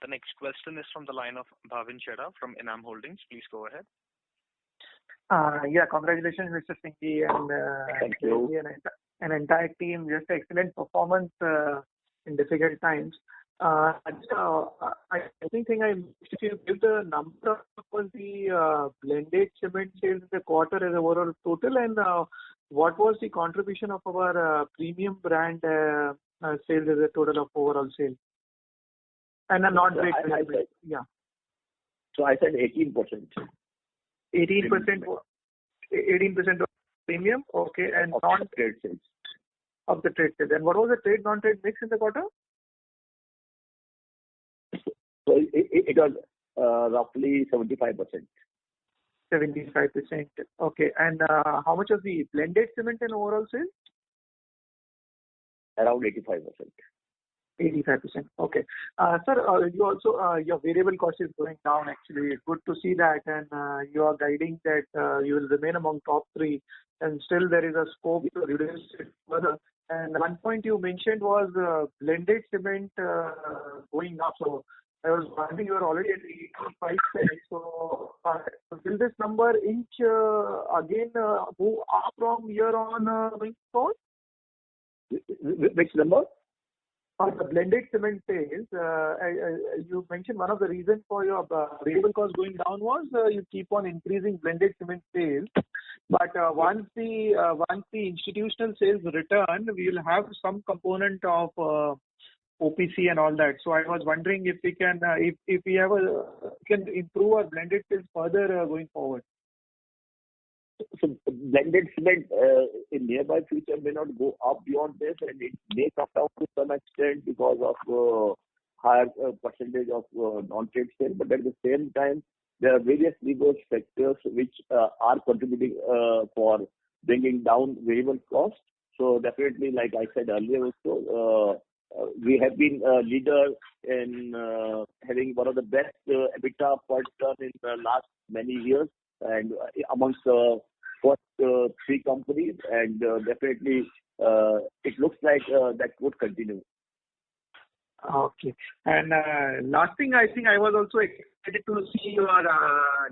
Speaker 1: The next question is from the line of Bhavin Chheda from Enam Holdings. Please go ahead.
Speaker 10: Yeah, congratulations, Mr. Singhi, and
Speaker 3: Thank you.
Speaker 10: and entire team. Just excellent performance in difficult times. I think I missed if you give the number of the blended cement sales in the quarter as overall total, and what was the contribution of our premium brand sales as a total of overall sales? And not great. Yeah.
Speaker 3: So I said 18%.
Speaker 10: 18% of premium, okay, and
Speaker 3: non-trade sales.
Speaker 10: Of the trade sales. And what was the trade non-trade mix in the quarter?
Speaker 3: So it was roughly 75%.
Speaker 10: 75%. Okay. And how much of the blended cement in overall sales?
Speaker 3: Around 85%.
Speaker 10: 85%. Okay. Sir, you also, your variable cost is going down actually. Good to see that. And you are guiding that you will remain among top three. And still there is a scope to reduce it further. And one point you mentioned was blended cement going up. So I was wondering, you are already at 85 cents. So will this number inch again move up from here on going forward?
Speaker 3: Which number?
Speaker 10: The blended cement sales, you mentioned one of the reasons for your variable cost going down was you keep on increasing blended cement sales. But once the institutional sales return, we will have some component of OPC and all that. So I was wondering if we can can improve our blended sales further going forward.
Speaker 3: So blended cement in nearby future may not go up beyond this, and it may come down to some extent because of higher percentage of non-trade sale. But at the same time, there are various levers factors which are contributing for bringing down variable cost. So definitely, like I said earlier also, we have been a leader in having one of the best EBITDA per ton in the last many years, and amongst the first three companies, and definitely it looks like that would continue.
Speaker 10: Okay. And last thing, I think I was also excited to see your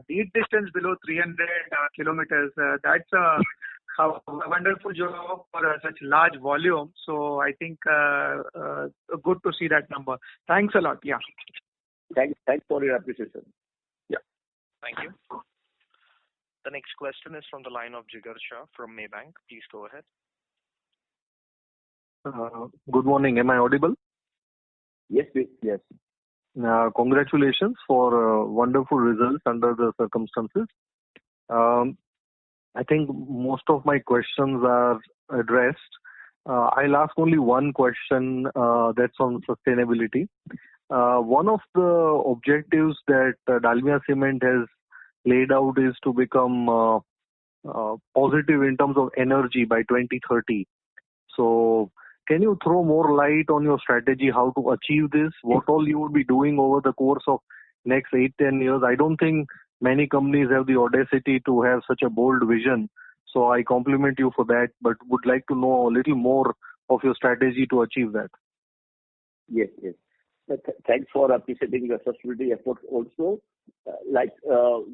Speaker 10: lead distance below 300 kilometers. That's a wonderful job for such large volume. So I think good to see that number. Thanks a lot. Yeah.
Speaker 3: Thanks for your appreciation.
Speaker 10: Yeah.
Speaker 1: Thank you. The next question is from the line of Jigar Shah from Maybank. Please go ahead.
Speaker 15: Good morning. Am I audible?
Speaker 3: Yes, please.
Speaker 15: Yes. Congratulations for wonderful results under the circumstances. I think most of my questions are addressed. I'll ask only one question that's on sustainability. One of the objectives that Dalmia Cement has laid out is to become positive in terms of energy by 2030. So can you throw more light on your strategy, how to achieve this, what all you will be doing over the course of next 8-10 years? I don't think many companies have the audacity to have such a bold vision. So I compliment you for that, but would like to know a little more of your strategy to achieve that.
Speaker 3: Yes. Thanks for appreciating the sustainability efforts also.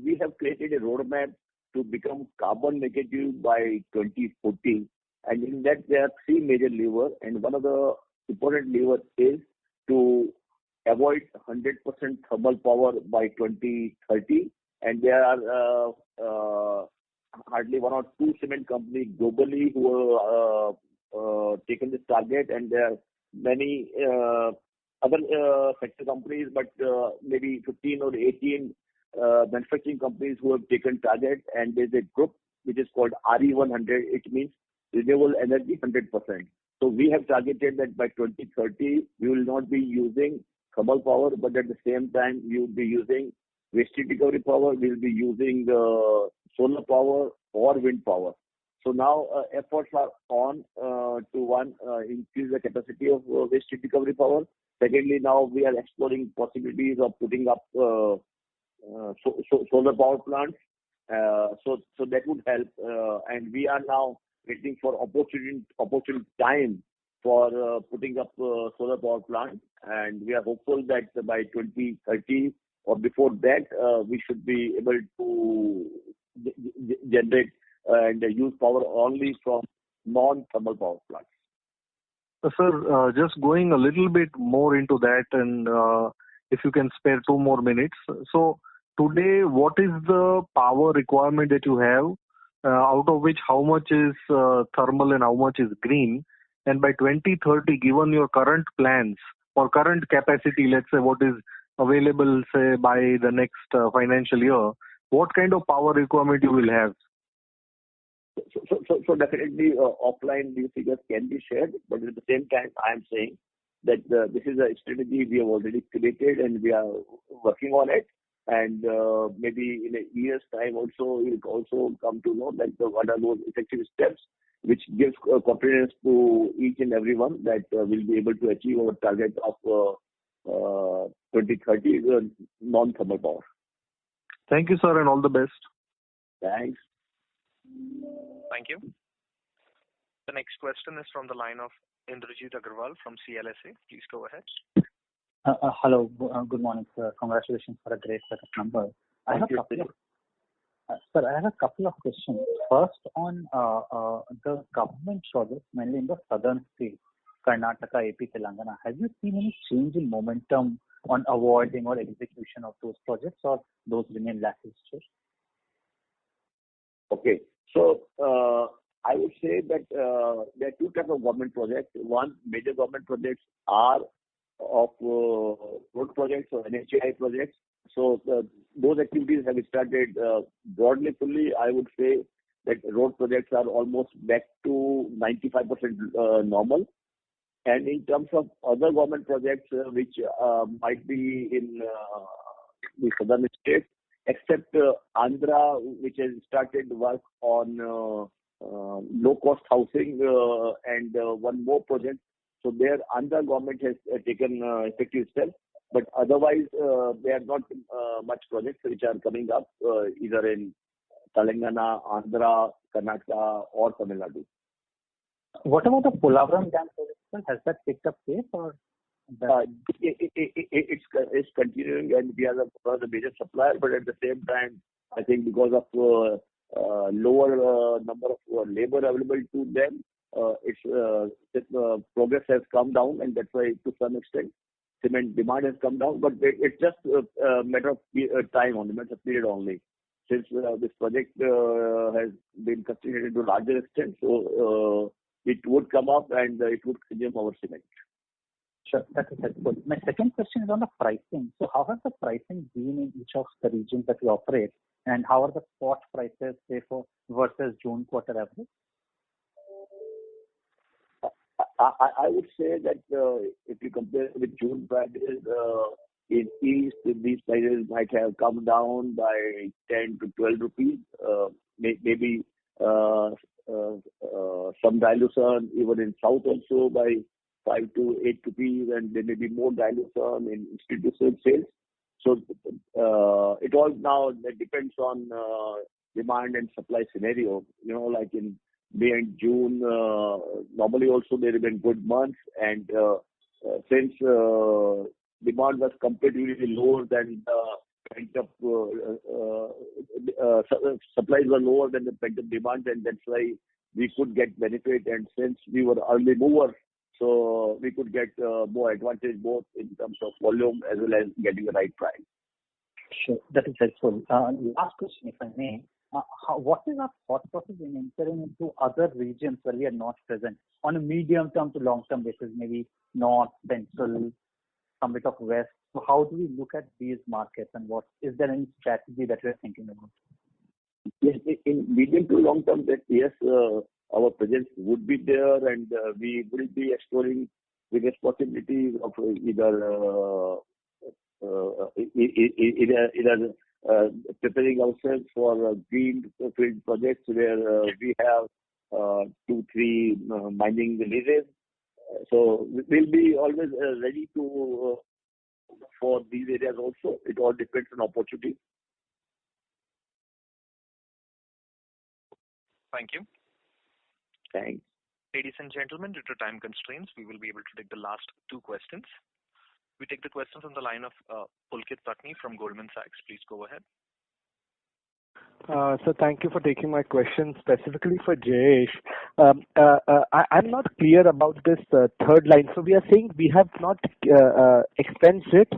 Speaker 3: We have created a roadmap to become carbon negative by 2040. And in that, there are three major levers. And one of the important levers is to avoid 100% thermal power by 2030. And there are hardly one or two cement companies globally who have taken this target. And there are many other sector companies, but maybe 15 or 18 manufacturing companies who have taken target. And there's a group which is called RE100. It means renewable energy 100%. So we have targeted that by 2030, we will not be using thermal power, but at the same time, we will be using waste heat recovery power, we will be using solar power or wind power. So now efforts are on to increase the capacity of waste heat recovery power. Secondly, now we are exploring possibilities of putting up solar power plants. So that would help. And we are now waiting for opportune time for putting up solar power plants. and we are hopeful that by 2030 or before that, we should be able to generate and use power only from non-thermal power plants.
Speaker 15: Sir, just going a little bit more into that, and if you can spare 2 more minutes. So today, what is the power requirement that you have, out of which how much is thermal and how much is green? And by 2030, given your current plans or current capacity, let's say what is available, say by the next financial year, what kind of power requirement you will have?
Speaker 3: So definitely offline these figures can be shared, but at the same time I am saying that this is a strategy we have already created and we are working on it, and maybe in a year's time also you'll also come to know that what are those effective steps which gives confidence to each and everyone that we'll be able to achieve our target of 2030 non-thermal power.
Speaker 15: Thank you, sir, and all the best.
Speaker 3: Thanks.
Speaker 1: Thank you. The next question is from the line of Indrajit Agarwal from CLSA. Please go ahead.
Speaker 16: Hello. Good morning, sir. Congratulations for a great set of numbers. I have a couple of questions. First, on the government projects, mainly in the southern states, Karnataka, AP, Telangana, have you seen any change in momentum on awarding or execution of those projects, or those remain lackluster?
Speaker 3: Okay. So I would say that there are two types of government projects. One, major government projects are of road projects or NHAI projects. So those activities have started broadly fully. I would say that road projects are almost back to 95% normal. And in terms of other government projects which might be in the southern states, except Andhra, which has started work on low-cost housing and one more project. So there, Andhra government has taken effective steps. But otherwise, there are not much projects which are coming up either in Telangana, Andhra, Karnataka, or Tamil Nadu.
Speaker 16: What about the Polavaram Dam project, sir? Has that picked up pace, or?
Speaker 3: It's continuing, and we are one of the major suppliers. But at the same time, I think because of lower number of labor available to them, its progress has come down, and that's why to some extent cement demand has come down. But it's just a matter of time only, matter of period only. Since this project has been continued to a larger extent, so it would come up and it would consume our cement.
Speaker 16: Sure, that is helpful. My second question is on the pricing. So how has the pricing been in each of the regions that we operate, and how are the spot prices, say, for versus June quarter average?
Speaker 3: I would say that if you compare with June prices, in East, these prices might have come down by 10 to 12 rupees, maybe some dilution even in South also by 5 to 8 rupees, and there may be more dilution in institutional sales. So it all now depends on demand and supply scenario. You know, like in May and June, normally also there have been good months, and since demand was comparatively lower than the kind of supplies were lower than the kind of demand, and that's why we could get benefit. And since we were early mover, so we could get more advantage both in terms of volume as well as getting the right price.
Speaker 16: Sure, that is helpful. Last question, if I may. What is our thought process in entering into other regions where we are not present on a medium term to long term basis, maybe north, central, some bit of west? So how do we look at these markets, and what is there any strategy that we are thinking about?
Speaker 3: Yes, in medium to long term, that yes, our presence would be there, and we will be exploring various possibilities of either preparing ourselves for greenfield projects where we have 2-3 mining leases. So we'll be always ready to for these areas also. It all depends on opportunity.
Speaker 1: Thank you.
Speaker 3: Thanks.
Speaker 1: Ladies and gentlemen, due to time constraints, we will be able to take the last two questions. We take the question from the line of Pulkit Patni from Goldman Sachs. Please go ahead.
Speaker 17: So thank you for taking my question specifically for Jayesh. I'm not clear about this third line. So we are saying we have not expensed it,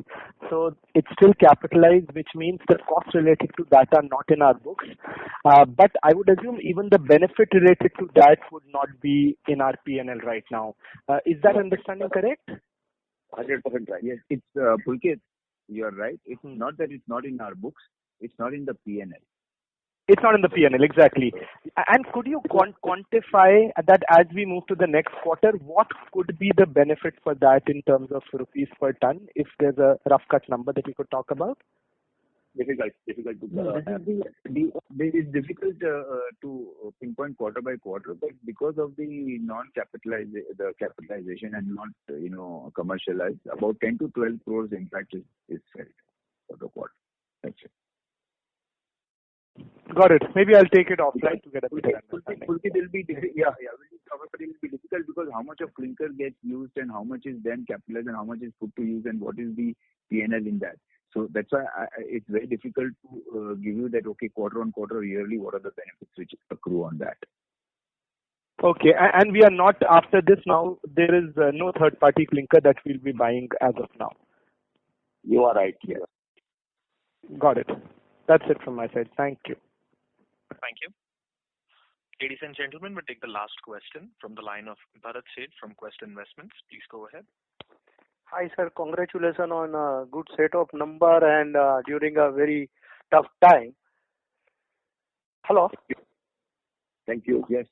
Speaker 17: so it's still capitalized, which means the costs related to that are not in our books. But I would assume even the benefit related to that would not be in our P&L right now. Is that understanding correct?
Speaker 5: 100% right. Yes, it's Pulkit. You are right. It's not that it's not in our books. It's not in the P&L.
Speaker 17: It's not in the P&L, exactly. And could you quantify that as we move to the next quarter, what could be the benefit for that in terms of rupees per ton, if there's a rough cut number that you could talk about?
Speaker 5: Difficult to it's difficult to pinpoint quarter by quarter, but because of the capitalization and not commercialized, about 10 to 12 crores impact is felt for the quarter. That's it.
Speaker 17: Got it. Maybe I'll take it offline to get a better understanding.
Speaker 5: Pulkit will be difficult. It will be difficult because how much of clinker gets used and how much is then capitalized and how much is put to use and what is the P&L in that. So that's why it's very difficult to give you that, okay, quarter on quarter, yearly, what are the benefits which accrue on that.
Speaker 17: Okay, and we are not, after this now, there is no third-party clinker that we'll be buying as of now.
Speaker 3: You are right. Yes.
Speaker 17: Got it. That's it from my side. Thank you.
Speaker 1: Thank you. Ladies and gentlemen, we'll take the last question from the line of Bharat Sheth from Quest Investments. Please go ahead.
Speaker 18: Hi, sir. Congratulations on a good set of number and during a very tough time. Hello?
Speaker 3: Thank you. Yes.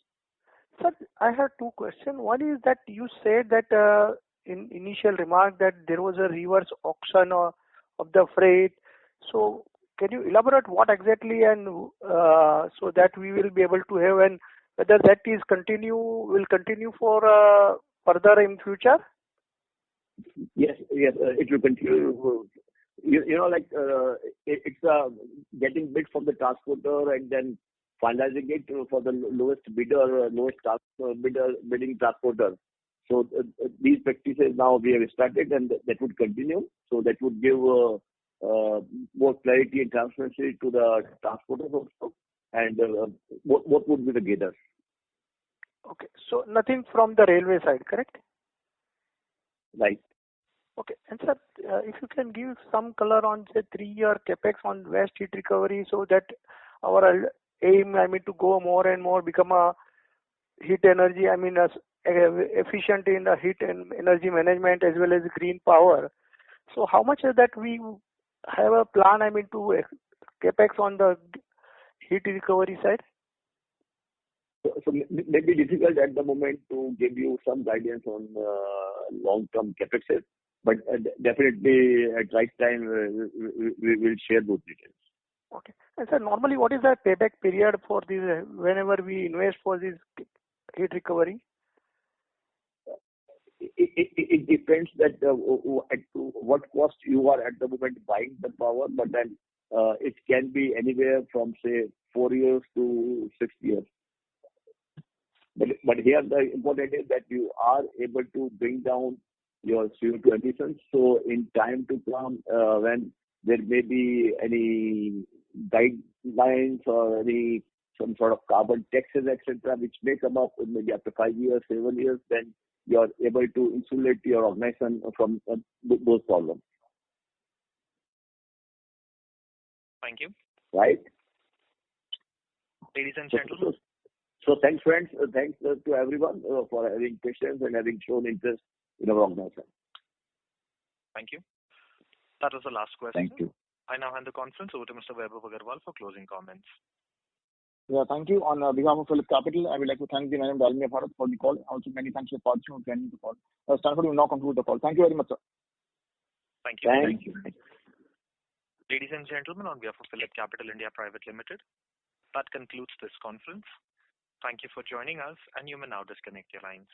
Speaker 18: Sir, I have two questions. One is that you said that in initial remark that there was a reverse auction of the freight. So can you elaborate what exactly and so that we will be able to have, and whether that will continue for further in future?
Speaker 3: Yes, it will continue. It's getting bid from the transporter and then finalizing it for the lowest bidding transporter. So these practices now we have started, and that would continue. So that would give more clarity and transparency to the transporters also, and what would be the gainers.
Speaker 18: Okay, so nothing from the railway side, correct?
Speaker 3: Right.
Speaker 18: Okay, and sir, if you can give some color on say 3-year capex on waste heat recovery, so that our aim, to go more and more become a heat energy, efficient in the heat and energy management as well as green power. So how much is that we have a plan, to capex on the heat recovery side?
Speaker 3: So it may be difficult at the moment to give you some guidance on long-term capexes, but definitely at right time we will share those details.
Speaker 18: Okay. And sir, normally what is the payback period for this whenever we invest for this heat recovery?
Speaker 3: It depends that at what cost you are at the moment buying the power, but then it can be anywhere from say 4 years to 6 years. But here the important is that you are able to bring down your CO2 emissions. So in time to come, when there may be any guidelines or some sort of carbon taxes, etc., which may come up maybe after 5 years, 7 years, then you are able to insulate your organization from those problems.
Speaker 1: Thank you.
Speaker 3: Right.
Speaker 1: Ladies and gentlemen.
Speaker 3: So thanks, friends. Thanks to everyone for having patience and having shown interest in our organization.
Speaker 1: Thank you. That was the last question.
Speaker 3: Thank you.
Speaker 1: I now hand the conference over to Mr. Vaibhav Agarwal for closing comments.
Speaker 2: Yeah, thank you. On behalf of Phillip Capital, I would like to thank the man of Dalmia Bharat for the call. Also, many thanks for attending the call. Stanford will now conclude the call. Thank you very much, sir.
Speaker 1: Thank you.
Speaker 3: Thank you.
Speaker 1: Ladies and gentlemen, on behalf of Phillip Capital India Private Limited, that concludes this conference. Thank you for joining us, and you may now disconnect your lines.